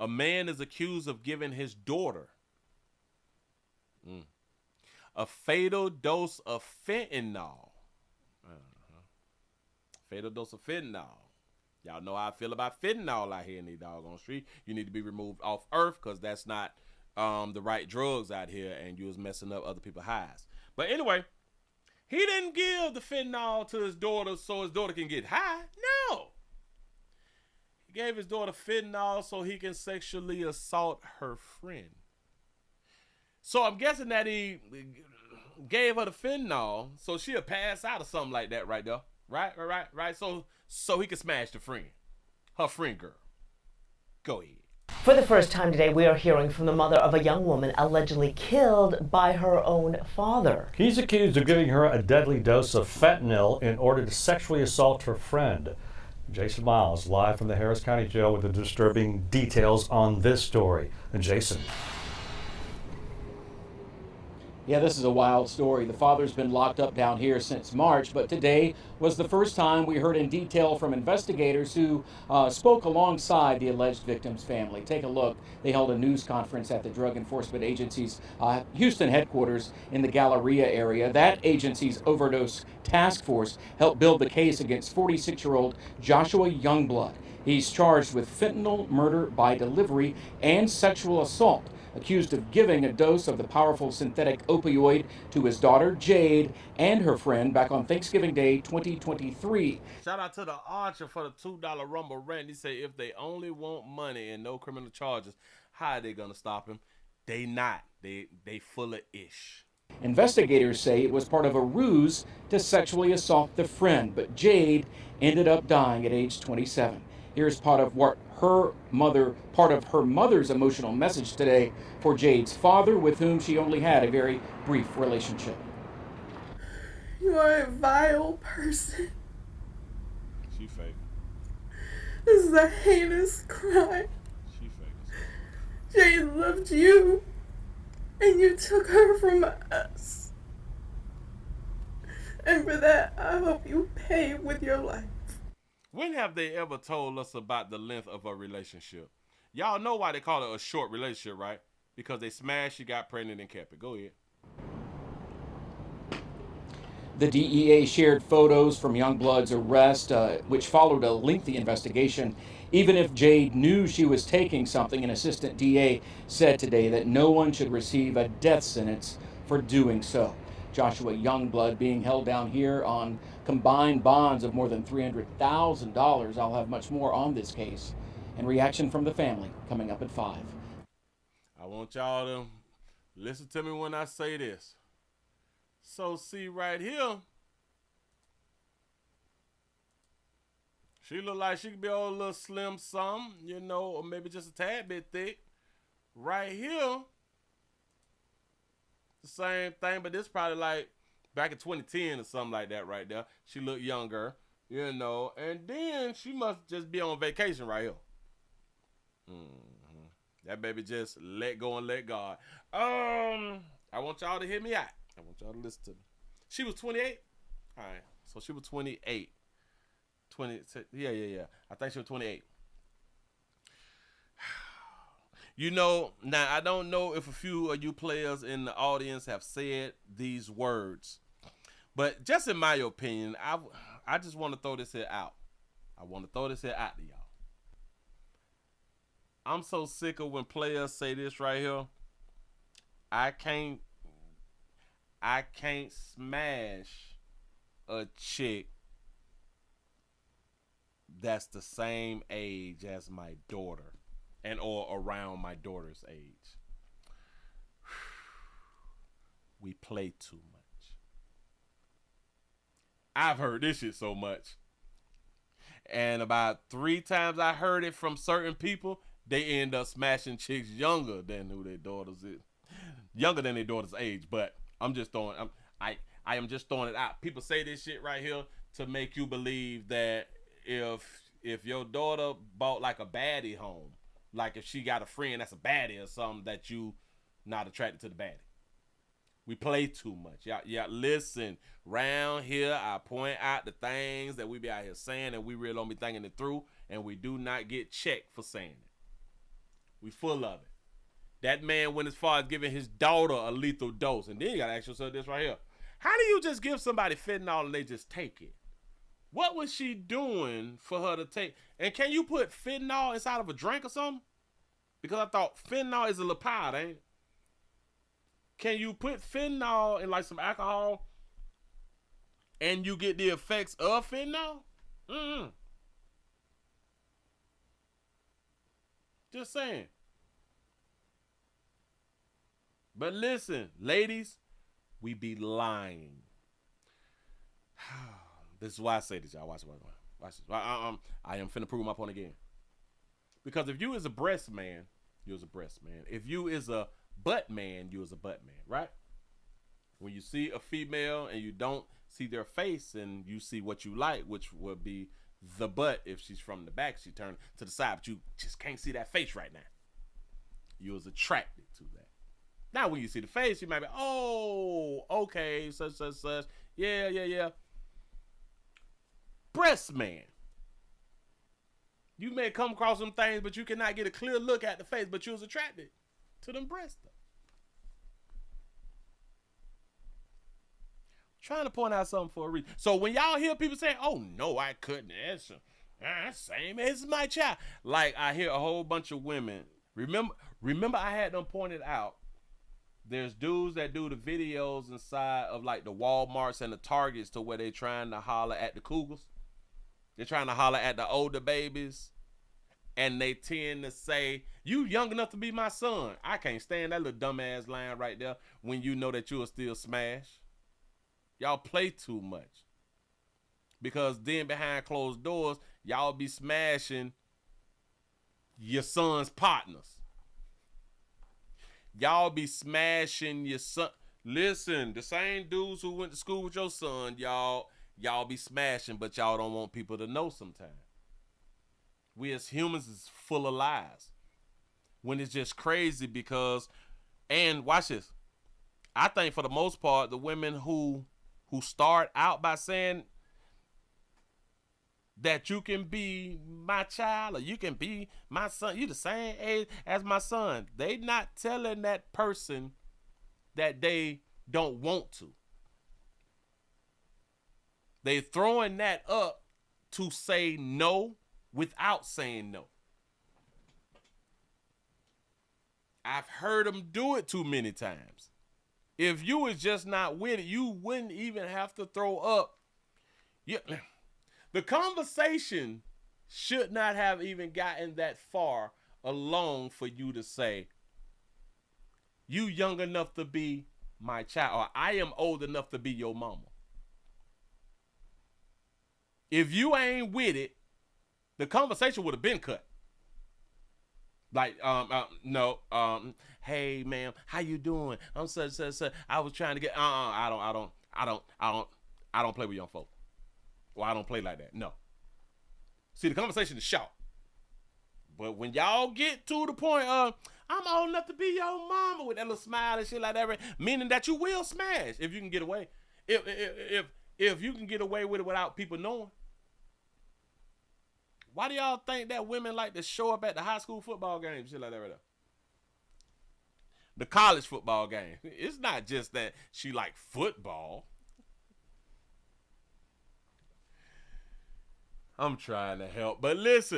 A man is accused of giving his daughter a fatal dose of fentanyl. Fatal dose of fentanyl. Y'all know how I feel about fentanyl out here in the doggone street. You need to be removed off earth because that's not the right drugs out here, and you was messing up other people's highs. But anyway, he didn't give the fentanyl to his daughter so his daughter can get high. No. He gave his daughter fentanyl so he can sexually assault her friend. So I'm guessing that he gave her the fentanyl so she'll pass out or something like that right there. Right. So he can smash the friend. Her friend girl. Go ahead. For the first time today, we are hearing from the mother of a young woman allegedly killed by her own father. He's accused of giving her a deadly dose of fentanyl in order to sexually assault her friend. Jason Miles, live from the Harris County Jail with the disturbing details on this story. Jason. Yeah, this is a wild story. The father's been locked up down here since March, but today was the first time we heard in detail from investigators who spoke alongside the alleged victim's family. Take a look. They held a news conference at the Drug Enforcement Agency's Houston headquarters in the Galleria area. That agency's overdose task force helped build the case against 46-year-old Joshua Youngblood. He's charged with fentanyl, murder by delivery, and sexual assault, accused of giving a dose of the powerful synthetic opioid to his daughter, Jade, and her friend back on Thanksgiving Day 2023. Shout out to the Archer for the $2 Rumble rant. He said if they only want money and no criminal charges, how are they going to stop him? They not. They full of ish. Investigators say it was part of a ruse to sexually assault the friend, but Jade ended up dying at age 27. Here's part of her mother's emotional message today for Jade's father, with whom she only had a very brief relationship. You are a vile person. She fake. This is a heinous crime. She fake. Jade loved you, and you took her from us. And for that, I hope you pay with your life. When have they ever told us about the length of a relationship? Y'all know why they call it a short relationship, right? Because they smashed, she got pregnant, and kept it. Go ahead. The DEA shared photos from Youngblood's arrest, which followed a lengthy investigation. Even if Jade knew she was taking something, an assistant DA said today that no one should receive a death sentence for doing so. Joshua Youngblood being held down here on combined bonds of more than $300,000. I'll have much more on this case and reaction from the family coming up at 5. I want y'all to listen to me when I say this. So see right here, she look like she could be a little slim some, you know, or maybe just a tad bit thick. Right here, the same thing, but this probably like back in 2010 or something like that right there. She looked younger, you know, and then she must just be on vacation right here. That baby just let go and let God. I want y'all to hear me out. I want y'all to listen to me. She was 28? All right, so she was 28. 20, yeah. I think she was 28. You know, now I don't know if a few of you players in the audience have said these words, but just in my opinion, I just want to throw this here out. I want to throw this here out to y'all. I'm so sick of when players say this right here. I can't smash a chick that's the same age as my daughter and or around my daughter's age. We play too much. I've heard this shit so much. And about 3 times I heard it from certain people, they end up smashing chicks younger than who their daughters is. Younger than their daughter's age, but I am just throwing it out. People say this shit right here to make you believe that if your daughter bought like a baddie home, like if she got a friend that's a baddie or something, that you not attracted to the baddie. We play too much. Y'all listen. Round here, I point out the things that we be out here saying and we really don't be thinking it through, and we do not get checked for saying it. We full of it. That man went as far as giving his daughter a lethal dose. And then you got to ask yourself this right here. How do you just give somebody fentanyl and they just take it? What was she doing for her to take? And can you put fentanyl inside of a drink or something? Because I thought fentanyl is a lipid, ain't it? Can you put fentanyl in like some alcohol and you get the effects of fentanyl? Just saying. But listen, ladies, we be lying. This is why I say this, y'all. Watch this. I am finna prove my point again. Because if you is a breast man, you is a breast man. If you is a butt man, you is a butt man, right? When you see a female and you don't see their face and you see what you like, which would be the butt. If she's from the back, she turned to the side, but you just can't see that face right now. You is attracted to that. Now, when you see the face, you might be, oh, okay, such. Yeah. Breast man. You may come across some things, but you cannot get a clear look at the face, but you was attracted to them breasts. Trying to point out something for a reason. So when y'all hear people saying, oh, no, I couldn't. That's same as my child. Like, I hear a whole bunch of women. Remember I had them pointed out. There's dudes that do the videos inside of like the Walmarts and the Targets to where they trying to holler at the cougars. They're trying to holler at the older babies. And they tend to say, you young enough to be my son. I can't stand that little dumbass line right there when you know that you'll still smash. Y'all play too much. Because then behind closed doors, y'all be smashing your son's partners. Y'all be smashing your son. Listen, the same dudes who went to school with your son, y'all be smashing, but y'all don't want people to know sometimes. We as humans is full of lies. When it's just crazy because, and watch this. I think for the most part, the women who start out by saying that you can be my child or you can be my son, you the same age as my son. They not telling that person that they don't want to. They throwing that up to say no without saying no. I've heard them do it too many times. If you was just not with it, you wouldn't even have to throw up. The conversation should not have even gotten that far along for you to say, you young enough to be my child, or I am old enough to be your mama. If you ain't with it, the conversation would have been cut. Like, no, hey, ma'am, how you doing? I'm such. I was trying to get, I don't play with young folk. Well, I don't play like that. No. See, the conversation is short. But when y'all get to the point of, I'm old enough to be your mama with that little smile and shit like that, meaning that you will smash if you can get away. If you can get away with it without people knowing. Why do y'all think that women like to show up at the high school football games, shit like that right there? The college football game. It's not just that she like football. I'm trying to help, but listen.